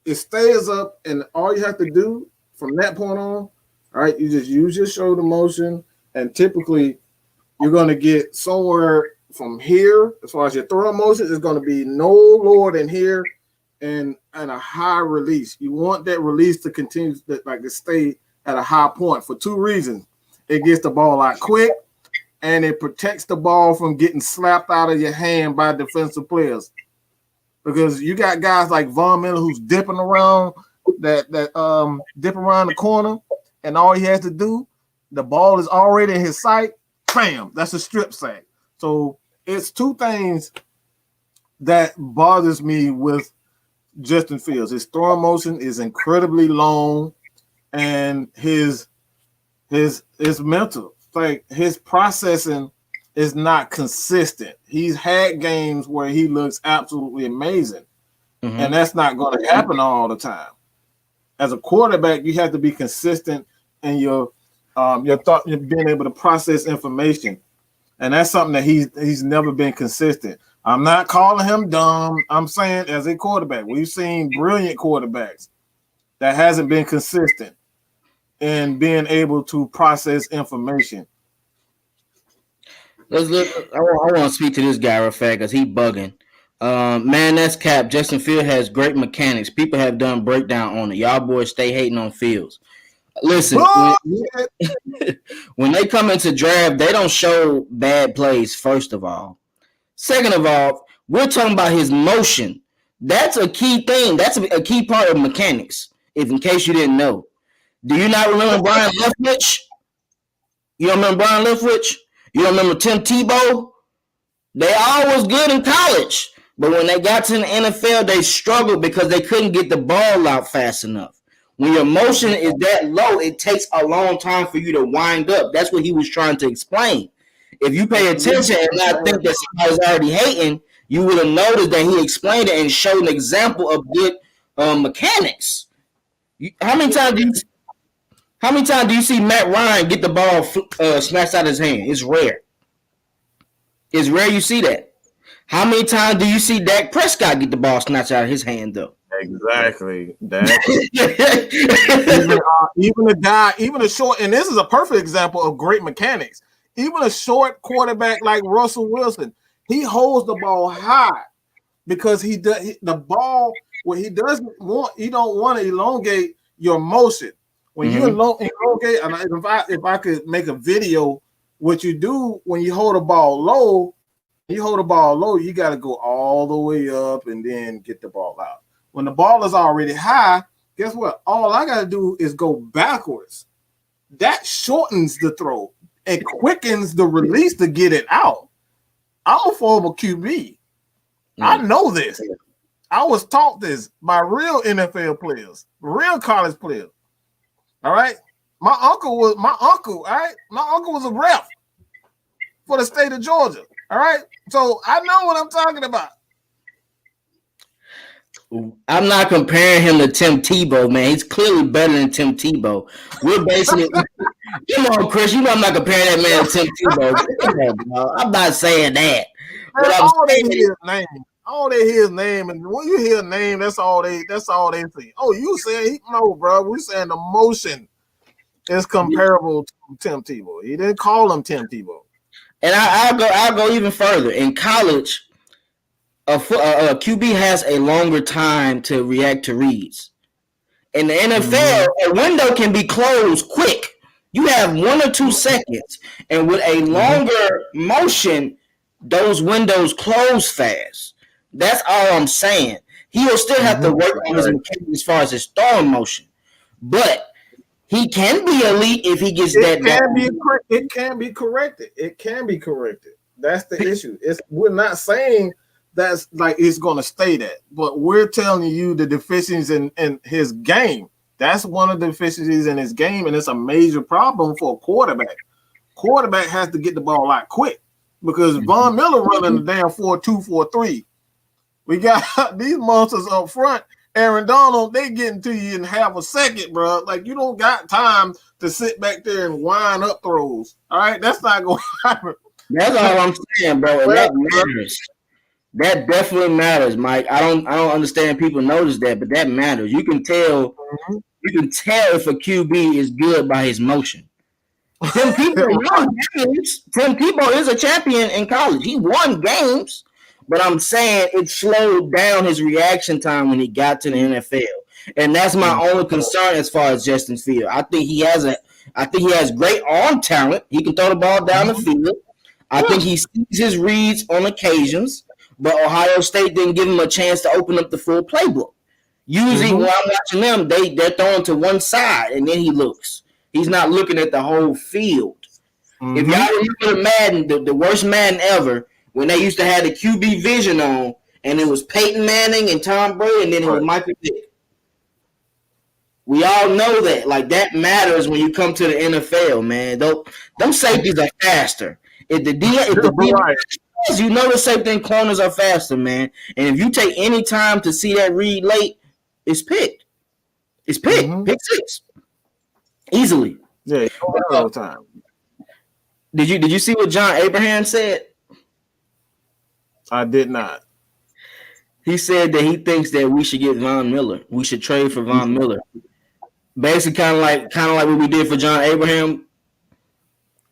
It stays up, and all you have to do from that point on, all right, you just use your shoulder motion, and typically you're going to get somewhere from here, as far as your throw motion, is going to be no lower than here, and a high release. You want that release to continue, to stay at a high point for two reasons. It gets the ball out quick, and it protects the ball from getting slapped out of your hand by defensive players. Because you got guys like Von Miller who's dipping around dip around the corner, and all he has to do, the ball is already in his sight. Bam! That's a strip sack. So it's two things that bothers me with Justin Fields. His throwing motion is incredibly long, and his mental, like his processing, is not consistent. He's had games where he looks absolutely amazing, and that's not going to happen all the time. As a quarterback, you have to be consistent in your thought, you're being able to process information, and that's something that he's never been consistent. I'm not calling him dumb. I'm saying as a quarterback, we've seen brilliant quarterbacks that hasn't been consistent in being able to process information. Let's look. I want to speak to this guy real fast because he bugging. Man, that's cap. Justin Fields has great mechanics. People have done breakdown on it. Y'all boys stay hating on Fields. Listen, when they come into draft, they don't show bad plays, first of all. Second of all, we're talking about his motion. That's a key thing. That's a key part of mechanics, if in case you didn't know. Do you not remember Brian Leftwich? You don't remember Brian Leftwich? You don't remember Tim Tebow? They all was good in college, but when they got to the NFL, they struggled because they couldn't get the ball out fast enough. When your motion is that low, it takes a long time for you to wind up. That's what he was trying to explain. If you pay attention and not think that somebody's already hating, you would have noticed that he explained it and showed an example of good mechanics. How many times do you see Matt Ryan get the ball snatched out of his hand? It's rare. It's rare you see that. How many times do you see Dak Prescott get the ball snatched out of his hand, though? Exactly. Even a short, and this is a perfect example of great mechanics. Even a short quarterback like Russell Wilson, he holds the ball high because he does the ball. What he doesn't want, you don't want to elongate your motion. When you elongate, and if I could make a video, what you do when you hold the ball low, you got to go all the way up and then get the ball out. When the ball is already high, guess what? All I got to do is go backwards. That shortens the throw and quickens the release to get it out. I'm a former QB. I know this. I was taught this by real NFL players, real college players. All right. My uncle was a ref for the state of Georgia. All right. So I know what I'm talking about. I'm not comparing him to Tim Tebow, man. He's clearly better than Tim Tebow. We're basically, come on, Chris. You know I'm not comparing that man to Tim Tebow. Come on, bro. I'm not saying that. But all they hear his name, and when you hear a name, that's all they see. Oh, you saying no, bro? We saying the motion is comparable to Tim Tebow. He didn't call him Tim Tebow. And I'll go even further. In college, a QB has a longer time to react to reads. In the NFL, a window can be closed quick. You have 1 or 2 seconds, and with a longer motion, those windows close fast. That's all I'm saying. He'll still have to work on his mechanics as far as his throwing motion, but he can be elite if he gets that. It can be corrected. It can be corrected. That's the issue. We're not saying that's like it's going to stay that, but we're telling you the deficiencies in his game. That's one of the deficiencies in his game, and it's a major problem for a quarterback. Quarterback has to get the ball out quick because Von Miller running the damn 4.2, 4.3. We got these monsters up front. Aaron Donald, they getting to you in half a second, bro. Like, you don't got time to sit back there and wind up throws. All right, that's not going to happen. That's all I'm saying, bro. And that matters. That definitely matters, Mike. I don't understand people notice that, but that matters. You can tell. You can tell if a QB is good by his motion. Tim Tebow is a champion in college. He won games, but I'm saying it slowed down his reaction time when he got to the NFL, and that's my only concern as far as Justin Fields. I think he has great arm talent. He can throw the ball down the field. I think he sees his reads on occasions, but Ohio State didn't give him a chance to open up the full playbook. Usually when I'm watching them, they're throwing to one side, and then he looks. He's not looking at the whole field. If y'all remember Madden, the worst Madden ever, when they used to have the QB vision on, and it was Peyton Manning and Tom Brady, and then it was Michael Vick. We all know that. Like, that matters when you come to the NFL, man. Them safeties are faster. If the you know the safety and corners are faster, man. And if you take any time to see that read late, it's picked. It's picked. Pick six. Easily. Yeah, all the time. Did you see what John Abraham said? I did not. He said that he thinks that we should get Von Miller. We should trade for Von Miller. Basically, kind of like what we did for John Abraham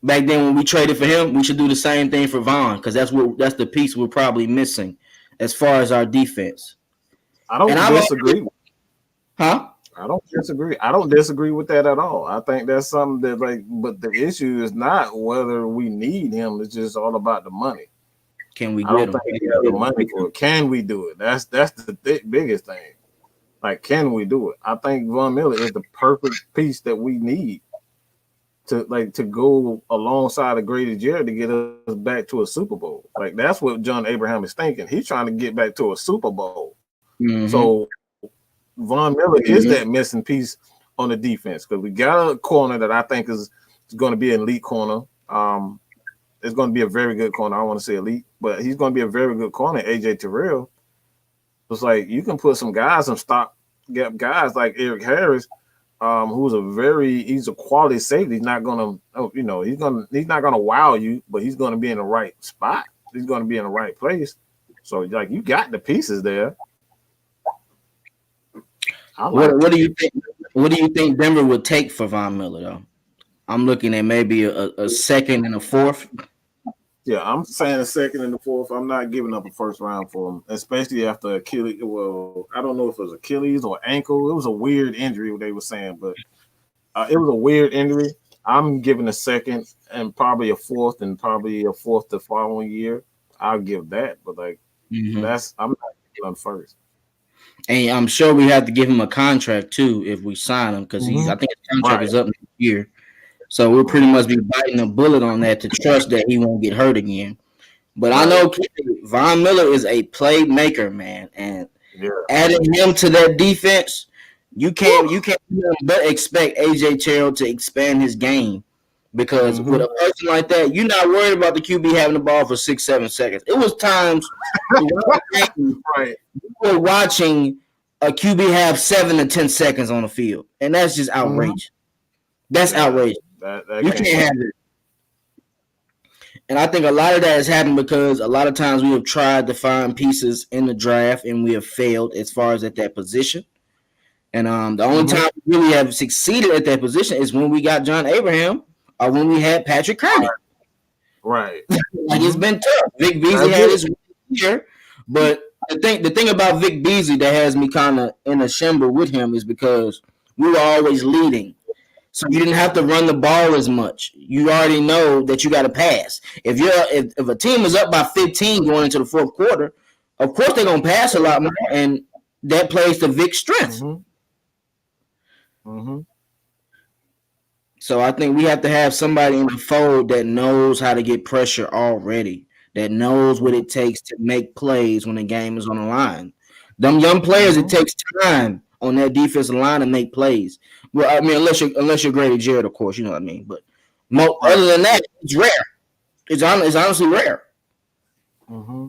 back then when we traded for him. We should do the same thing for Von, because that's the piece we're probably missing as far as our defense. I don't disagree. Huh? I don't disagree. I don't disagree with that at all. I think that's something that, but the issue is not whether we need him. It's just all about the money. Can we get him? I don't him? think we have the money for it. Can we do it? That's the biggest thing. Like, can we do it? I think Von Miller is the perfect piece that we need to go alongside of Grady Jarrett to get us back to a Super Bowl. Like, that's what John Abraham is thinking. He's trying to get back to a Super Bowl. So Von Miller is that missing piece on the defense, because we got a corner that I think is going to be an elite corner. It's going to be a very good corner. I don't want to say elite, but he's going to be a very good corner. AJ Terrell. It's like you can put some guys, some stop gap guys like Eric Harris, he's a quality safety. He's not going to, he's not going to wow you, but he's going to be in the right spot. He's going to be in the right place. So, like, you got the pieces there. What do you think? What do you think Denver would take for Von Miller, though? I'm looking at maybe a second and a fourth. Yeah, I'm saying a second and a fourth. I'm not giving up a first round for him, especially after Achilles. Well, I don't know if it was Achilles or ankle. It was a weird injury, what they were saying, but it was a weird injury. I'm giving a second and probably a fourth the following year. I'll give that, but I'm not giving up first. And I'm sure we have to give him a contract too if we sign him, because I think his contract is up next year. So we'll pretty much be biting a bullet on that to trust that he won't get hurt again. But I know Von Miller is a playmaker, man, and adding him to that defense, you can't but expect AJ Terrell to expand his game, because with a person like that, you're not worried about the QB having the ball for 6-7 seconds. It was times you were watching a QB have 7 to 10 seconds on the field, and that's just outrageous. That's outrageous. You can't have it. And I think a lot of that has happened because a lot of times we have tried to find pieces in the draft and we have failed as far as at that position. And the only time we really have succeeded at that position is when we got John Abraham or when we had Patrick Kearney. Right. Like, it's been tough. Vic Beasley had his year, but the thing about Vic Beasley that has me kind of in a shimber with him is because we were always leading. So you didn't have to run the ball as much. You already know that you got to pass. If a team is up by 15 going into the fourth quarter, of course they're gonna pass a lot more, and that plays to Vic's strength. So I think we have to have somebody in the fold that knows how to get pressure already, that knows what it takes to make plays when the game is on the line. Them young players, it takes time on that defensive line and make plays. Well, I mean, unless you're Grady Jarrett, of course, you know what I mean. But other than that, it's rare. It's honestly rare. Mm-hmm.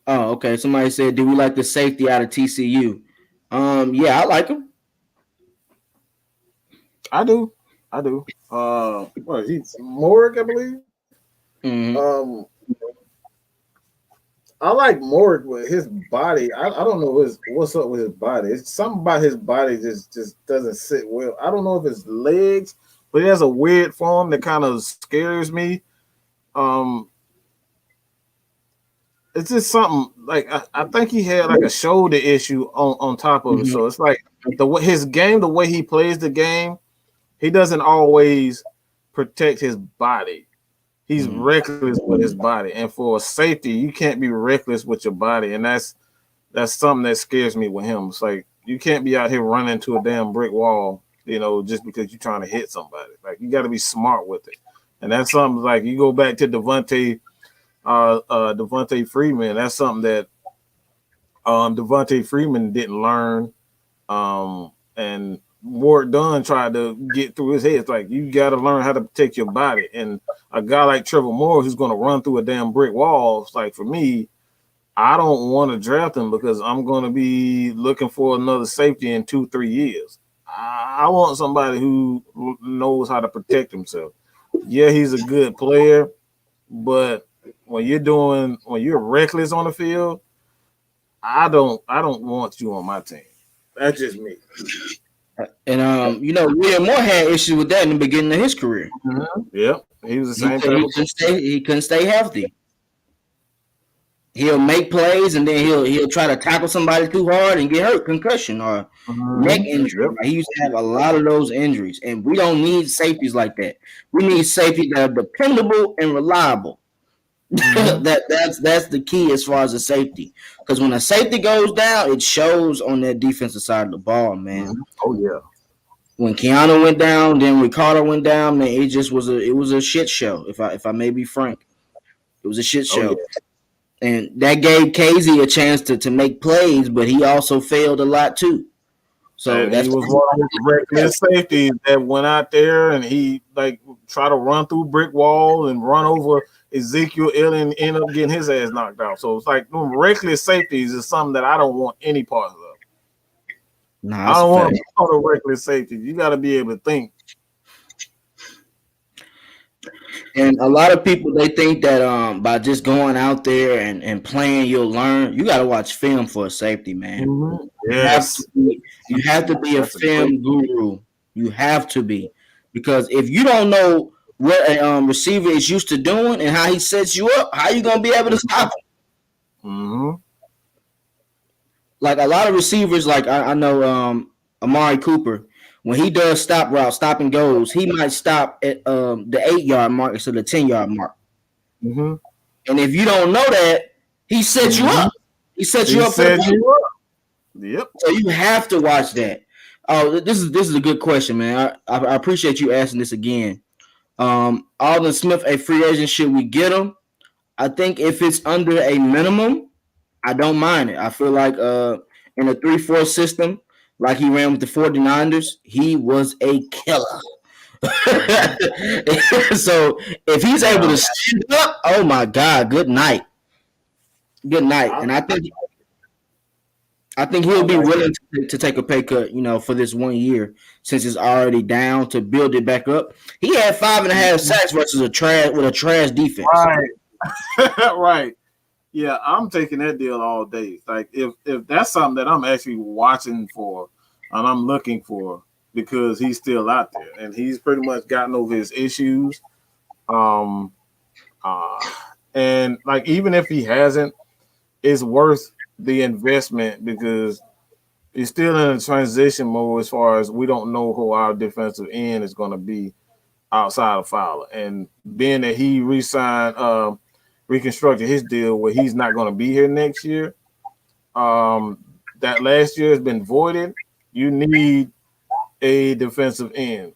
Oh, okay. Somebody said, "Do we like the safety out of TCU?" Yeah, I like him. I do. What he's Morrick, I believe. Mm-hmm. I like Morrick with his body. I don't know what's up with his body. It's something about his body just doesn't sit well. I don't know if it's legs, but he has a weird form that kind of scares me. It's just something like I think he had like a shoulder issue on top of it. So it's like his game, the way he plays the game, he doesn't always protect his body. He's reckless with his body, and for a safety, you can't be reckless with your body, and that's something that scares me with him. It's like you can't be out here running into a damn brick wall, just because you're trying to hit somebody. Like you got to be smart with it, and that's something like you go back to Devontae Freeman. That's something that Devontae Freeman didn't learn, and Ward Dunn tried to get through his head. It's like you got to learn how to protect your body. And a guy like Trevor Moore who's going to run through a damn brick wall, it's like for me, I don't want to draft him because I'm going to be looking for another safety in 2-3 years. I want somebody who knows how to protect himself. Yeah, he's a good player, but when you're reckless on the field, I don't want you on my team. That's just me. And William Moore had issues with that in the beginning of his career. Mm-hmm. Yep, he was the same. He couldn't stay healthy. He'll make plays and then he'll try to tackle somebody too hard and get hurt, concussion or neck injury. Yep. He used to have a lot of those injuries, and we don't need safeties like that. We need safeties that are dependable and reliable. Mm-hmm. That's the key as far as the safety. Because when a safety goes down, it shows on that defensive side of the ball, man. Mm-hmm. Oh yeah. When Keanu went down, then Ricardo went down, man, it was a shit show. If I may be frank, it was a shit show. Oh, yeah. And that gave KZ a chance to make plays, but he also failed a lot too. So he was one of his reckless safeties that went out there and he like tried to run through brick wall and run over Ezekiel Elliott and end up getting his ass knocked out. So it's like reckless safeties is something that I don't want any part of. I don't want all the reckless safeties. You got to be able to think. And a lot of people, they think that by just going out there and playing, you'll learn. You got to watch film for a safety, man. Mm-hmm. Yes. You have to be a film guru. You have to be. Because if you don't know what a receiver is used to doing and how he sets you up, how you going to be able to stop him? Mm-hmm. Like a lot of receivers, like I know Amari Cooper, when he does stop and goes, he might stop at the 8-yard mark instead of the 10-yard mark. Mm-hmm. And if you don't know that, he sets you up. He sets you up. Yep. So you have to watch that. Oh, this is a good question, man. I appreciate you asking this again. Alden Smith, a free agent, should we get him? I think if it's under a minimum, I don't mind it. I feel like in a 3-4 system, like he ran with the 49ers, he was a killer. So if he's able to stand up, oh my God, good night. Good night. And I think he'll be willing to take a pay cut, for this 1 year since it's already down to build it back up. He had 5.5 sacks versus a trash defense. Right. Right. Yeah, I'm taking that deal all day. Like if that's something that I'm actually watching for and I'm looking for because he's still out there and he's pretty much gotten over his issues. And like even if he hasn't, it's worth the investment because he's still in a transition mode as far as we don't know who our defensive end is going to be outside of Fowler. And being that he reconstructed his deal where he's not going to be here next year. That last year has been voided. You need a defensive end,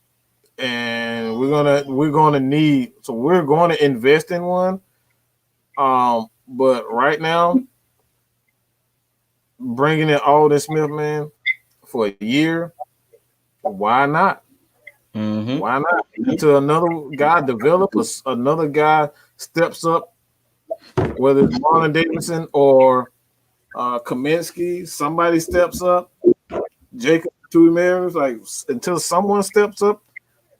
and we're going to invest in one. But right now, bringing in Alden Smith, man, for a year. Why not? Mm-hmm. Why not? Until another guy develops, another guy steps up, whether it's Marlon Davidson or Kaminsky, somebody steps up. Jacob Tuimeras, like until someone steps up,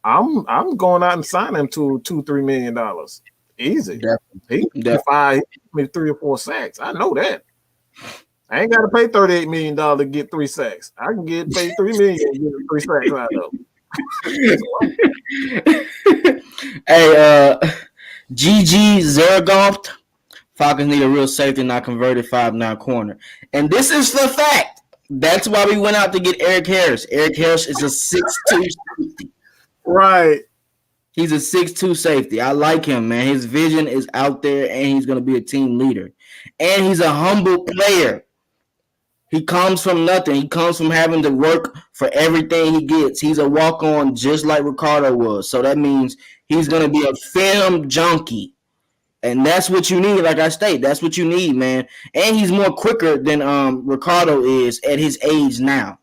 I'm going out and signing him to $2-3 million. Easy. He can find maybe 3 or 4 sacks. I know that. I ain't got to pay $38 million to get 3 sacks. I can get paid $3 million to get 3 sacks out of them. Hey, GG Zergoft, Falcons need a real safety, not converted 5'9" corner. And this is the fact. That's why we went out to get Eric Harris. Eric Harris is a 6'2" safety. Right. He's a 6'2" safety. I like him, man. His vision is out there, and he's going to be a team leader. And he's a humble player. He comes from nothing. He comes from having to work for everything he gets. He's a walk-on just like Ricardo was. So that means he's going to be a film junkie. And that's what you need, like I state. That's what you need, man. And he's more quicker than Ricardo is at his age now.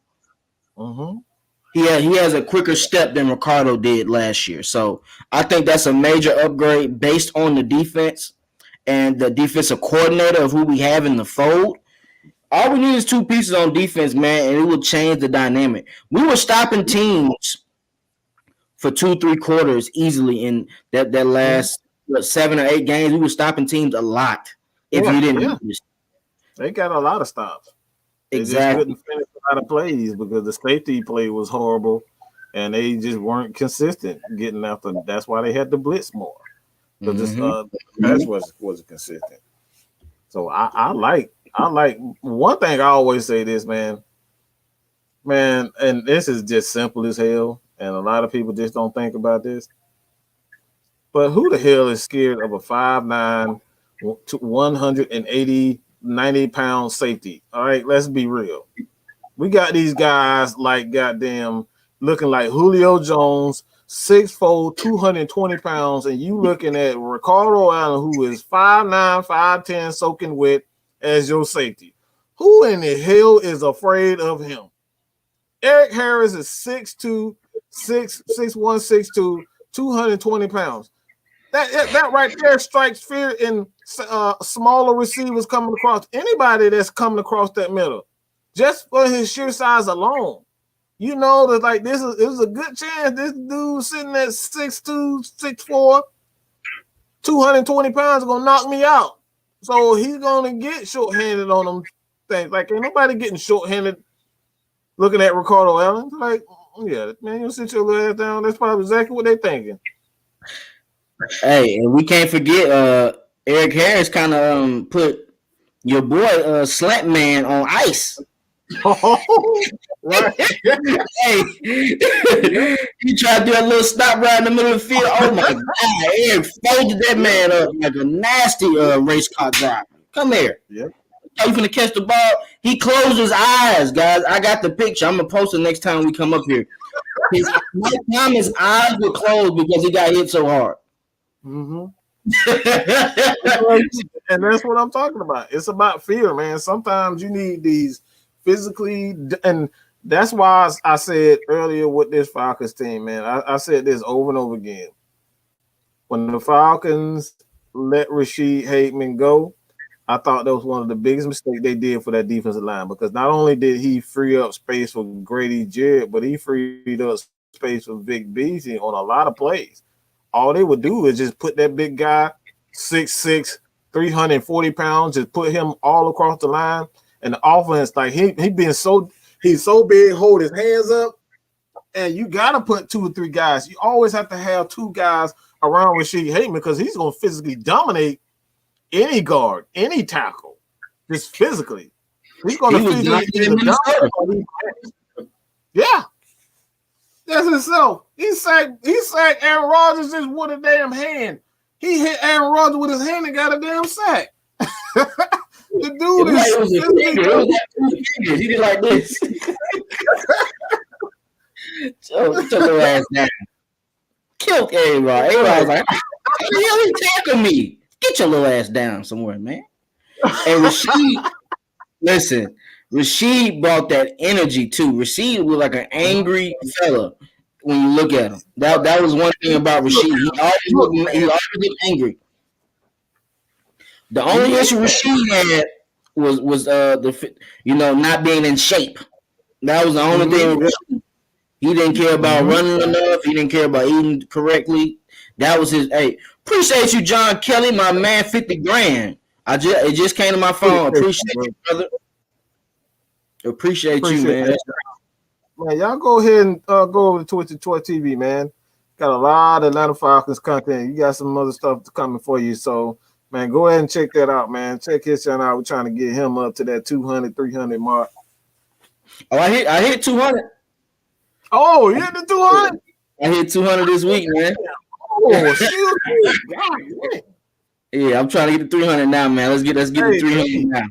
Mm-hmm. He has a quicker step than Ricardo did last year. So I think that's a major upgrade based on the defense and the defensive coordinator of who we have in the fold. All we need is 2 pieces on defense, man, and it will change the dynamic. We were stopping teams for 2-3 quarters easily in that last 7 or 8 games. We were stopping teams a lot. If you didn't notice. They got a lot of stops. They Exactly. just couldn't finish a lot of plays because the safety play was horrible, and they just weren't consistent getting after. That's why they had to blitz more because the pass wasn't consistent. So I like one thing. I always say this, man, and this is just simple as hell, and a lot of people just don't think about this. But who the hell is scared of a 5'9", 90-pound safety? All right, let's be real. We got these guys like goddamn looking like Julio Jones, 6'4", 220 pounds, and you looking at Ricardo Allen, who is 5'9", 5'10", soaking wet as your safety. Who in the hell is afraid of him? Eric Harris is 6'2", 6'1", 6'2", 220 pounds. That right there strikes fear in smaller receivers coming across. Anybody that's coming across that middle, just for his sheer size alone, you know that like this is a good chance this dude sitting at 6'2", 6'4", 220 pounds is gonna knock me out. So he's gonna get short-handed on them things. Like ain't nobody getting short-handed looking at Ricardo Allen. Like, yeah, man, you sit your little ass down. That's probably exactly what they're thinking. Hey, and we can't forget Eric Harris kind of put your boy Slant Man on ice. Oh, right. Hey, he tried to do a little stop right in the middle of the field. Oh my God, Eric folded that man up like a nasty race car driver. Come here. Yep. Oh, you finna catch the ball? He closed his eyes, guys. I got the picture. I'm gonna post it next time we come up here. His eyes were closed because he got hit so hard. Mm-hmm. And that's what I'm talking about. It's about fear, man. Sometimes you need these physically, and that's why I said earlier with this Falcons team, man. I said this over and over again. When the Falcons let Rashid Bateman go, I thought that was one of the biggest mistakes they did for that defensive line because not only did he free up space for Grady Jarrett, but he freed up space for Vic Beasley on a lot of plays. All they would do is just put that big guy, 6'6", 340 pounds, just put him all across the line. And the offense, like he's so big, hold his hands up, and you gotta put 2 or 3 guys. You always have to have 2 guys around Rashid Bateman because he's gonna physically dominate any guard, any tackle, just physically. He's gonna physically dominate. Yeah. That's himself. He sacked Aaron Rodgers just with a damn hand. He hit Aaron Rodgers with his hand and got a damn sack. The dude He did like this. So took her ass down. Killed everybody. Everybody was like, how the hell he tackle me? Get your little ass down somewhere, man. And Rashid, listen, Rasheed brought that energy too. Rasheed was like an angry fella when you look at him. That was one thing about Rasheed. He always looked angry. The only issue Rasheed had was not being in shape. That was the only thing with Rasheed. He didn't care about running enough. He didn't care about eating correctly. That was his. Hey, appreciate you, John Kelly, my man. 50 grand. It just came to my phone. Appreciate you, brother. Appreciate you, man. Man, y'all go ahead and go over to Twitch and Twitch TV, man. Got a lot of Atlanta Falcons content. You got some other stuff coming for you. So, man, go ahead and check that out, man. Check his channel out. We're trying to get him up to that 200, 300 mark. Oh, I hit 200. Oh, you hit the 200? I hit 200 this week, man. Oh, shoot. Yeah, I'm trying to get to 300 now, man. Let's get to 300 now.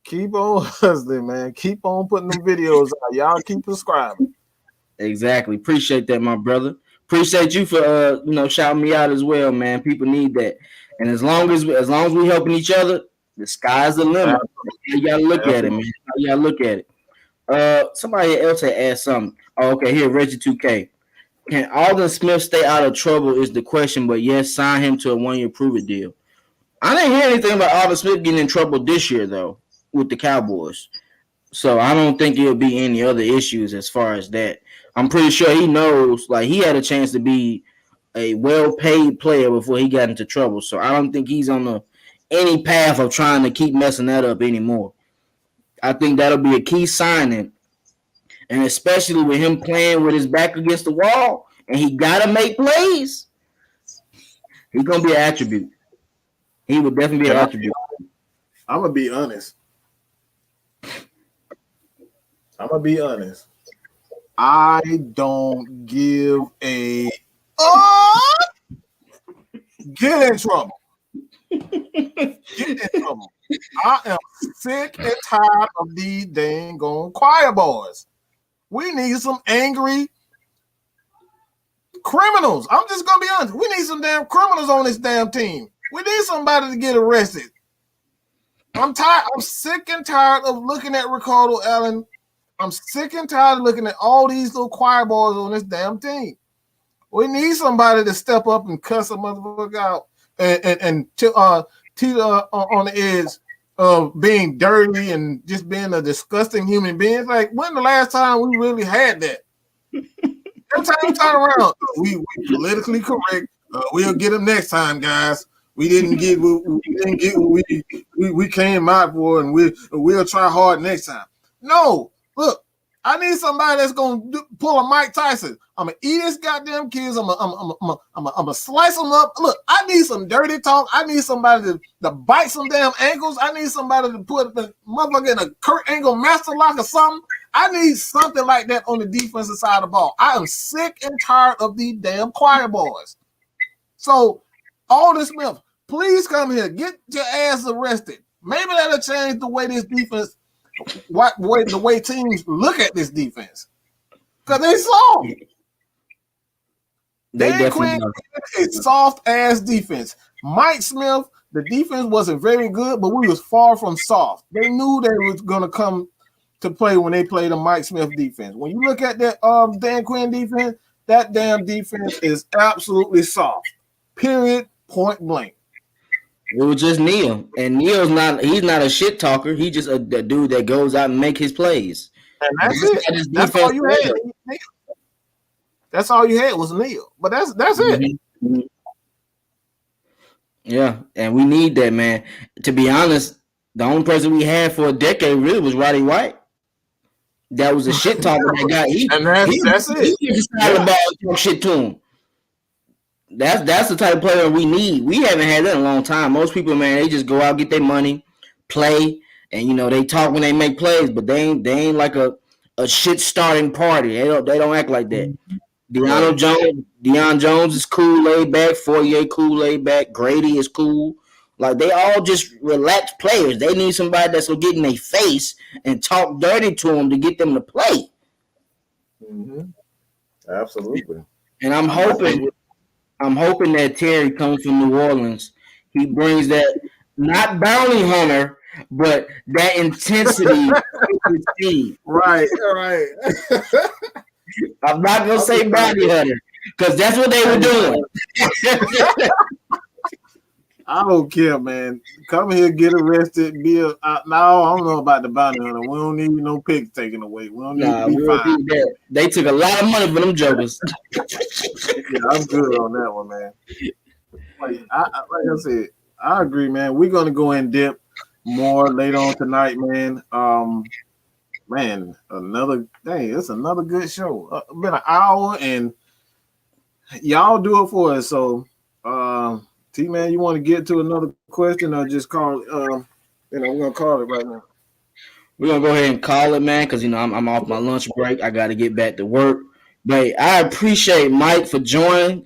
Keep on hustling, man. Keep on putting them videos out. Y'all keep subscribing. Exactly. Appreciate that, my brother. Appreciate you for shouting me out as well, man. People need that. And as long as we helping each other, the sky's the limit. You gotta look at it, man. You gotta look at it. Somebody else had asked something. Oh, okay, here, Reggie 2K. Can Alden Smith stay out of trouble is the question, but yes, sign him to a 1-year prove-it deal. I didn't hear anything about Alden Smith getting in trouble this year, though, with the Cowboys. So I don't think there'll be any other issues as far as that. I'm pretty sure he knows, like, he had a chance to be a well-paid player before he got into trouble. So I don't think he's on any path of trying to keep messing that up anymore. I think that'll be a key signing. And especially with him playing with his back against the wall and he got to make plays, he's going to be an attribute. He would definitely be an attribute. I'm going to be honest. I don't give a get in trouble. Get in trouble. I am sick and tired of these dang gone choir boys. We need some angry criminals. I'm just gonna be honest. We need some damn criminals on this damn team. We need somebody to get arrested. I'm tired. I'm sick and tired of looking at Ricardo Allen. I'm sick and tired of looking at all these little choir boys on this damn team. We need somebody to step up and cuss a motherfucker out and on the edge of being dirty and just being a disgusting human being. Like, when the last time we really had that? Every time around, we politically correct. We'll get them next time, guys. We didn't get what we came out for, and we'll try hard next time. No, look, I need somebody that's gonna pull a Mike Tyson. I'm gonna eat his goddamn kids. I'm gonna slice them up. Look, I need some dirty talk. I need somebody to bite some damn ankles. I need somebody to put the motherfucker in a Kurt Angle master lock or something. I need something like that on the defensive side of the ball. I am sick and tired of these damn choir boys. So, Alden Smith, please come here. Get your ass arrested. Maybe that'll change the way this defense, the way teams look at this defense. Because they soft. Dan Quinn is a soft-ass defense. Mike Smith, the defense wasn't very good, but we was far from soft. They knew they was going to come to play when they played the Mike Smith defense. When you look at that Dan Quinn defense, that damn defense is absolutely soft. Period. Point blank. It was just Neil, and he's not a shit talker. He's just a dude that goes out and make his plays. And that's it. That's all you had. That's all you had was Neil. But that's it. Mm-hmm. Yeah, and we need that, man. To be honest, the only person we had for a decade really was Roddy White. That was a shit talker. That guy. That's it. He decided about talk shit to him. That's the type of player we need. We haven't had that in a long time. Most people, man, they just go out, get their money, play, and they talk when they make plays, but they ain't like a shit starting party. They don't act like that. Deion Jones is cool, laid back. Fourier cool, laid back. Grady is cool. Like, they all just relaxed players. They need somebody that's gonna get in their face and talk dirty to them to get them to play. Mm-hmm. Absolutely. And I'm hoping that Terry comes from New Orleans. He brings that, not bounty hunter, but that intensity is seen. Right. I'm not gonna say bounty hunter because that's what they were doing. I don't care, man. Come here, get arrested. No, I don't know about the bounty hunter. We don't need no pigs taken away. We don't need to be fined. They took a lot of money for them jokers. Yeah, I'm good on that one, man. Like I said, I agree, man. We're gonna go in depth more later on tonight, man. Man, it's another good show. Been an hour, and y'all do it for us. So, T man, you want to get to another question or just call? We're gonna call it right now. We're gonna go ahead and call it, man, because I'm off my lunch break. I got to get back to work. But I appreciate Mike for joining.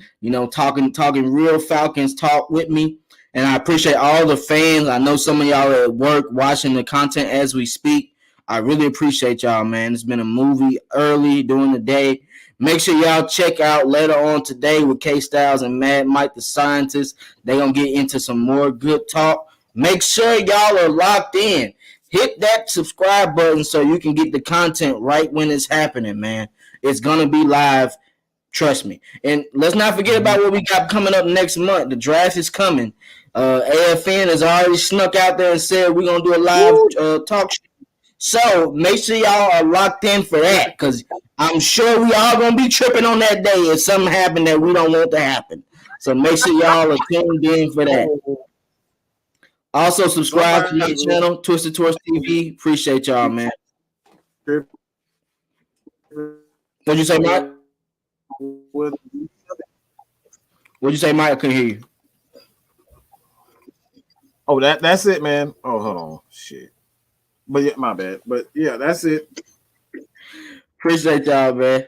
Talking real Falcons talk with me, and I appreciate all the fans. I know some of y'all are at work watching the content as we speak. I really appreciate y'all, man. It's been a movie early during the day. Make sure y'all check out later on today with KSTYLZ and Mad Mike the Scientist. They're going to get into some more good talk. Make sure y'all are locked in. Hit that subscribe button so you can get the content right when it's happening, man. It's going to be live. Trust me. And let's not forget about what we got coming up next month. The draft is coming. AFN has already snuck out there and said we're going to do a live talk show. So make sure y'all are locked in for that because I'm sure we all going to be tripping on that day if something happened that we don't want to happen. So make sure y'all are tuned in for that. Also, subscribe to my channel, Twisted Torch TV. Appreciate y'all, man. What'd you say, Mike? What'd you say, Mike? I couldn't hear you. Oh, that's it, man. Oh, hold on. Shit. But yeah, my bad. But yeah, that's it. Appreciate y'all, man.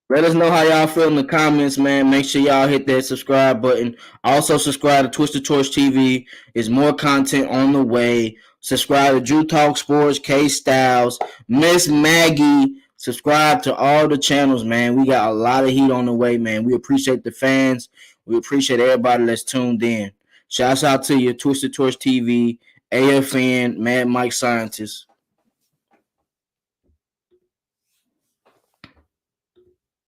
Let us know how y'all feel in the comments, man. Make sure y'all hit that subscribe button. Also, subscribe to Twisted Torch TV. There's more content on the way. Subscribe to Drew Talk Sports, KSTYLZ, Miss Maggie. Subscribe to all the channels, man. We got a lot of heat on the way, man. We appreciate the fans. We appreciate everybody that's tuned in. Shouts out to you, Twisted Torch TV, AFN, Mad Mike Scientist.